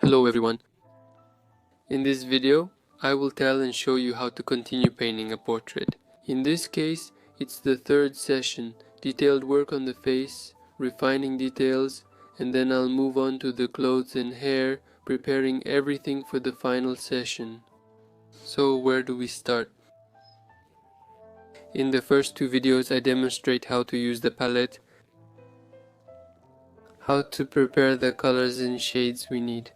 Hello everyone. In this video, I will tell and show you how to continue painting a portrait. In this case, it's the third session, detailed work on the face, refining details, and then I'll move on to the clothes and hair, preparing everything for the final session. So where do we start? In the first two videos I demonstrate how to use the palette, how to prepare the colors and shades we need.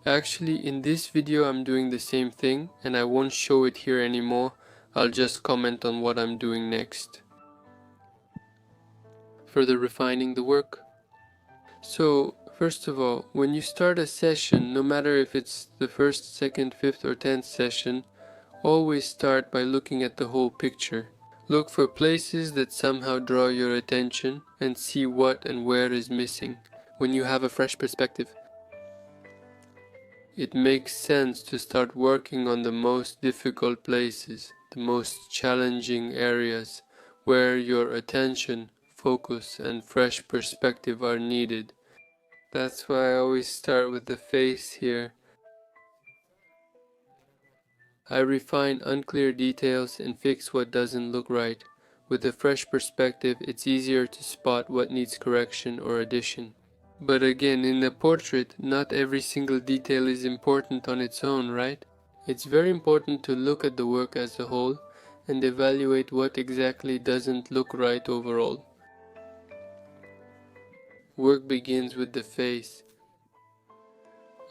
Actually, in this video I'm doing the same thing and I won't show it here anymore, I'll just comment on what I'm doing next. Further refining the work. So, first of all, when you start a session, no matter if it's the first, second, fifth or 10th session, always start by looking at the whole picture. Look for places that somehow draw your attention and see what and where is missing. When you have a fresh perspective, it makes sense to start working on the most difficult places, the most challenging areas, where your attention, focus and fresh perspective are needed. That's why I always start with the face here. I refine unclear details and fix what doesn't look right. With a fresh perspective, it's easier to spot what needs correction or addition. But again, in a portrait, not every single detail is important on its own, right? It's very important to look at the work as a whole and evaluate what exactly doesn't look right overall. Work begins with the face.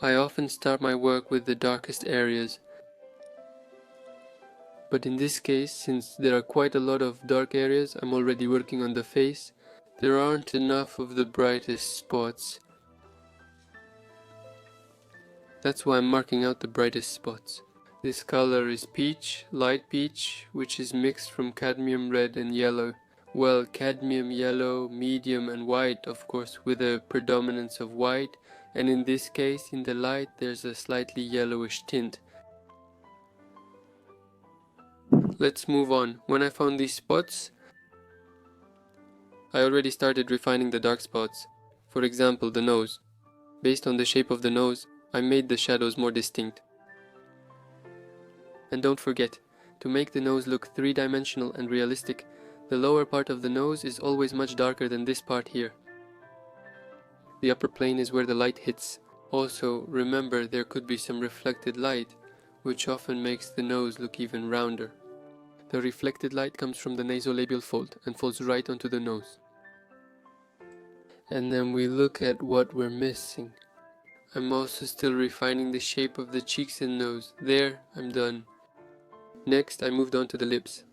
I often start my work with the darkest areas. But in this case, since there are quite a lot of dark areas, I'm already working on the face, there aren't enough of the brightest spots. That's why I'm marking out the brightest spots. This color is peach, light peach, which is mixed from cadmium red and yellow. Well, cadmium yellow, medium and white, of course, with a predominance of white, and in this case, in the light, there's a slightly yellowish tint. Let's move on. When I found these spots, I already started refining the dark spots. For example, the nose. Based on the shape of the nose, I made the shadows more distinct. And don't forget, to make the nose look three-dimensional and realistic, the lower part of the nose is always much darker than this part here. The upper plane is where the light hits. Also, remember there could be some reflected light, which often makes the nose look even rounder. The reflected light comes from the nasolabial fold and falls right onto the nose. And then we look at what we're missing. I'm also still refining the shape of the cheeks and nose. There, I'm done. Next, I moved on to the lips.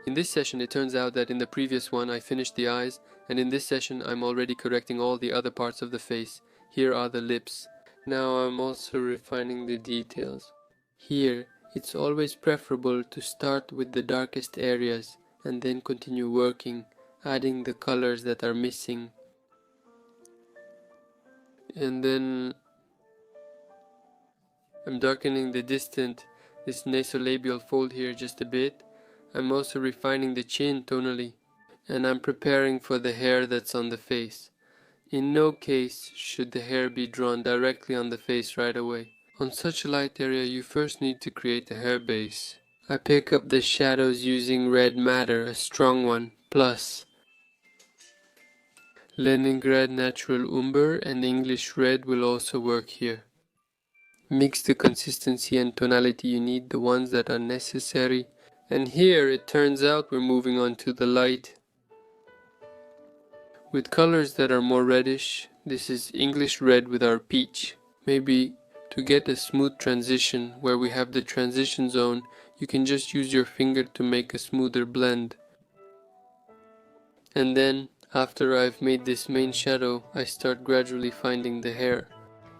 In this session, it turns out that in the previous one I finished the eyes, and in this session I'm already correcting all the other parts of the face. Here are the lips. Now I'm also refining the details. Here, it's always preferable to start with the darkest areas and then continue working, adding the colors that are missing. And then I'm darkening the distant, this nasolabial fold here just a bit. I'm also refining the chin tonally, and I'm preparing for the hair that's on the face. In no case should the hair be drawn directly on the face right away. On such a light area, you first need to create a hair base. I pick up the shadows using red matter, a strong one, plus Leningrad natural umber and English red will also work here. Mix the consistency and tonality you need, the ones that are necessary. And here it turns out we're moving on to the light. With colors that are more reddish, this is English red with our peach. Maybe to get a smooth transition where we have the transition zone, you can just use your finger to make a smoother blend. And then, after I've made this main shadow, I start gradually finding the hair.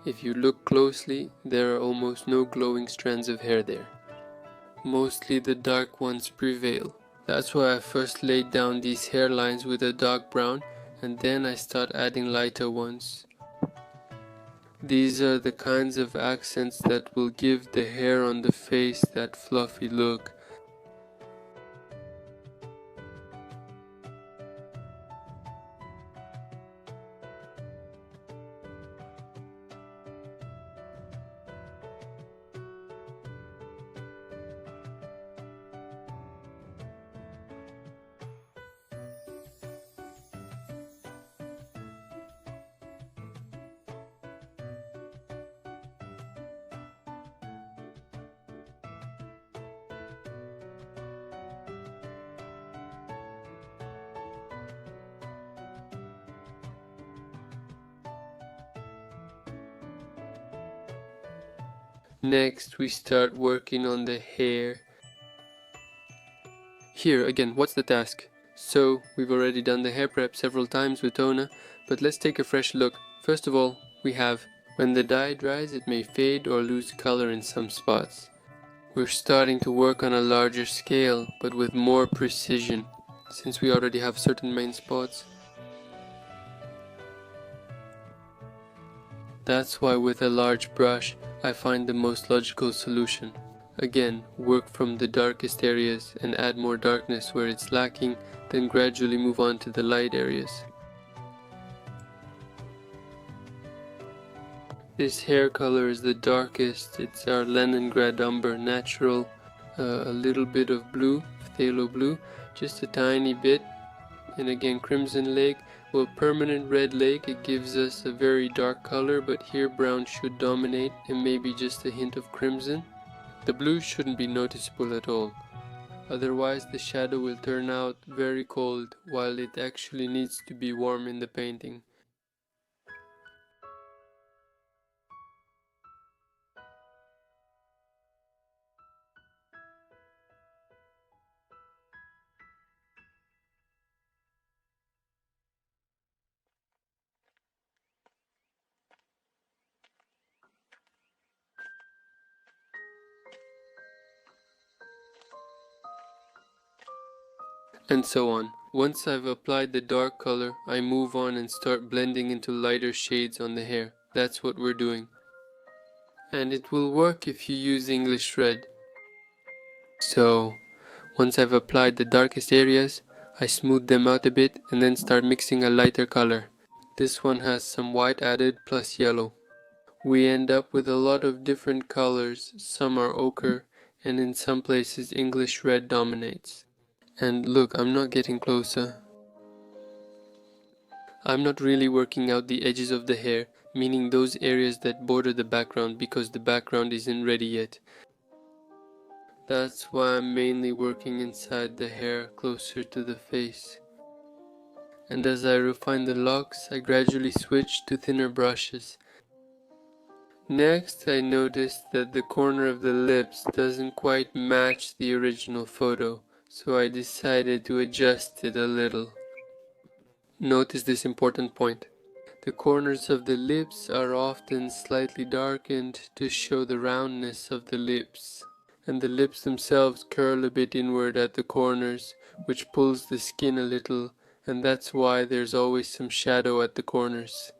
If you look closely, there are almost no glowing strands of hair there. Mostly the dark ones prevail. That's why I first laid down these hairlines with a dark brown, and then I start adding lighter ones. These are the kinds of accents that will give the hair on the face that fluffy look. Next we start working on the hair. Here again, what's the task? So we've already done the hair prep several times with toner, but let's take a fresh look. First of all, we have, when the dye dries it may fade or lose color in some spots. We're starting to work on a larger scale, but with more precision, since we already have certain main spots. That's why with a large brush, I find the most logical solution. Again, work from the darkest areas and add more darkness where it's lacking, then gradually move on to the light areas. This hair color is the darkest, it's our Leningrad umber natural, a little bit of blue, phthalo blue, just a tiny bit, and again Crimson Lake. Well, Permanent Red Lake, it gives us a very dark color, but here brown should dominate and maybe just a hint of crimson. The blue shouldn't be noticeable at all, otherwise the shadow will turn out very cold while it actually needs to be warm in the painting. And so on. Once I've applied the dark color, I move on and start blending into lighter shades on the hair. That's what we're doing. And it will work if you use English red. So, once I've applied the darkest areas, I smooth them out a bit and then start mixing a lighter color. This one has some white added plus yellow. We end up with a lot of different colors, some are ochre, and in some places English red dominates. And look, I'm not getting closer. I'm not really working out the edges of the hair, meaning those areas that border the background because the background isn't ready yet. That's why I'm mainly working inside the hair closer to the face. And as I refine the locks, I gradually switch to thinner brushes. Next, I noticed that the corner of the lips doesn't quite match the original photo, so I decided to adjust it a little. Notice this important point. The corners of the lips are often slightly darkened to show the roundness of the lips, and the lips themselves curl a bit inward at the corners, which pulls the skin a little, and that's why there's always some shadow at the corners.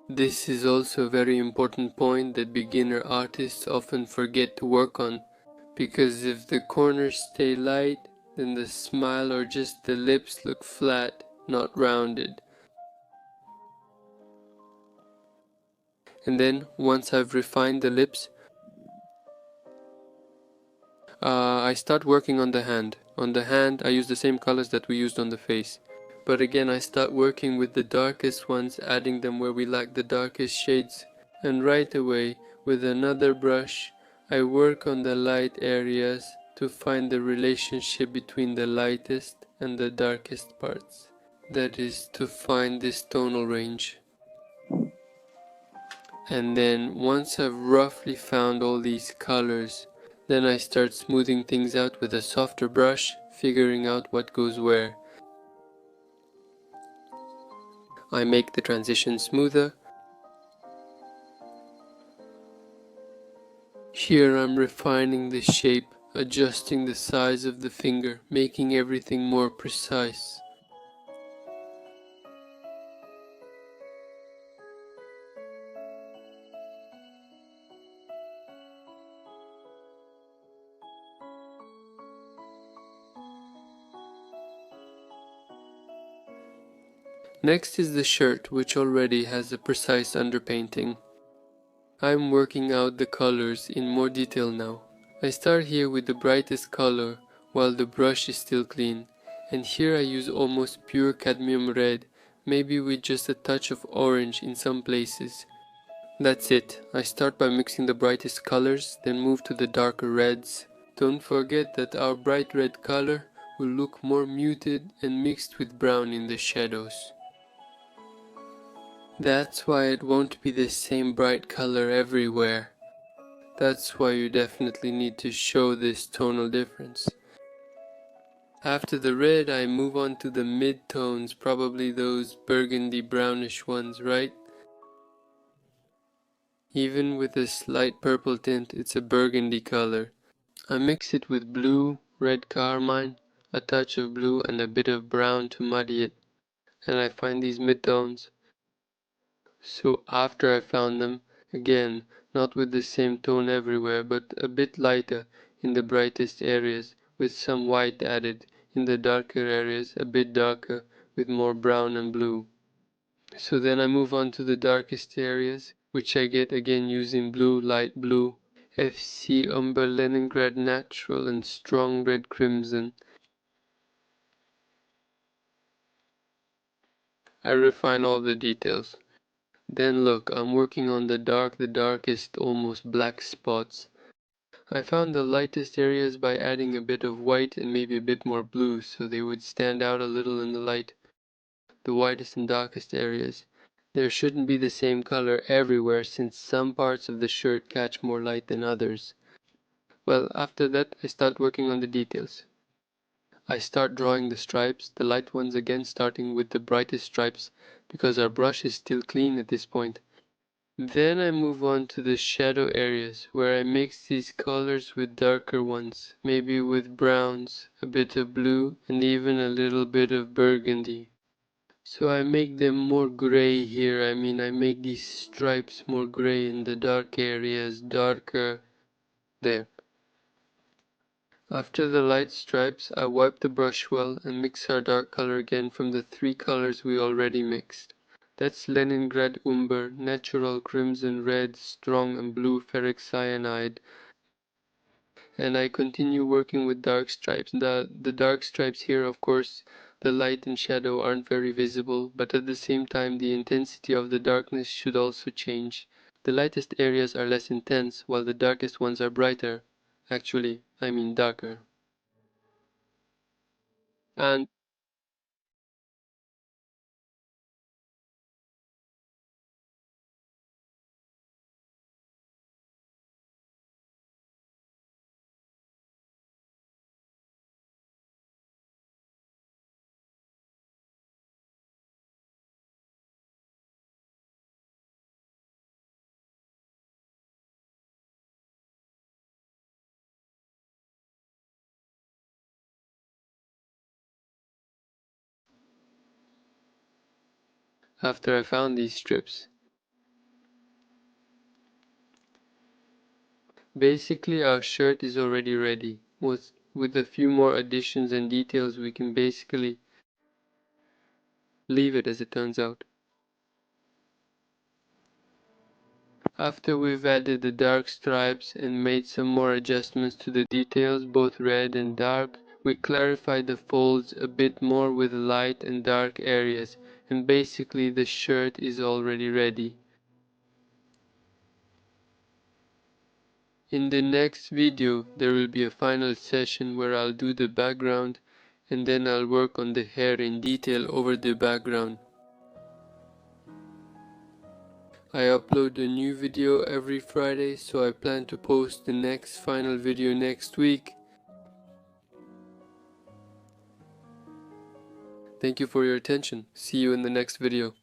This is also a very important point that beginner artists often forget to work on, because if the corners stay light, then the smile or just the lips look flat, not rounded. And then, once I've refined the lips, I start working on the hand. On the hand, I use the same colors that we used on the face. But again, I start working with the darkest ones, adding them where we lack the darkest shades. And right away, with another brush, I work on the light areas to find the relationship between the lightest and the darkest parts. That is, to find this tonal range. And then once I've roughly found all these colors, then I start smoothing things out with a softer brush, figuring out what goes where. I make the transition smoother. Here I'm refining the shape, adjusting the size of the finger, making everything more precise. Next is the shirt, which already has a precise underpainting. I'm working out the colors in more detail now. I start here with the brightest color while the brush is still clean, and here I use almost pure cadmium red, maybe with just a touch of orange in some places. That's it. I start by mixing the brightest colors, then move to the darker reds. Don't forget that our bright red color will look more muted and mixed with brown in the shadows. That's why it won't be the same bright color everywhere. That's why you definitely need to show this tonal difference. After the red, I move on to the mid-tones, probably those burgundy brownish ones, right? Even with a slight purple tint, it's a burgundy color. I mix it with blue, red carmine, a touch of blue and a bit of brown to muddy it, and I find these mid-tones. So after I found them, again, not with the same tone everywhere, but a bit lighter in the brightest areas, with some white added, in the darker areas a bit darker, with more brown and blue. So then I move on to the darkest areas, which I get again using blue, light blue, FC Umber Leningrad Natural and strong red crimson. I refine all the details. Then look, I'm working on the darkest, almost black spots. I found the lightest areas by adding a bit of white and maybe a bit more blue so they would stand out a little in the light. The widest and darkest areas. There shouldn't be the same color everywhere since some parts of the shirt catch more light than others. Well, after that I start working on the details. I start drawing the stripes, the light ones again starting with the brightest stripes because our brush is still clean at this point. Then I move on to the shadow areas where I mix these colors with darker ones, maybe with browns, a bit of blue and even a little bit of burgundy. So I make them more gray here, I make these stripes more gray in the dark areas, darker there. After the light stripes, I wipe the brush well and mix our dark color again from the three colors we already mixed. That's Leningrad Umber, natural crimson red, strong and blue ferric cyanide. And I continue working with dark stripes. The dark stripes here, of course, the light and shadow aren't very visible, but at the same time the intensity of the darkness should also change. The lightest areas are less intense, while the darkest ones are brighter. Actually, darker. And after I found these strips, basically our shirt is already ready. With a few more additions and details we can basically leave it as it turns out. After we've added the dark stripes and made some more adjustments to the details, both red and dark, we clarify the folds a bit more with light and dark areas, and basically the shirt is already ready. In the next video there will be a final session where I'll do the background and then I'll work on the hair in detail over the background. I upload a new video every Friday, so I plan to post the next final video next week. Thank you for your attention. See you in the next video.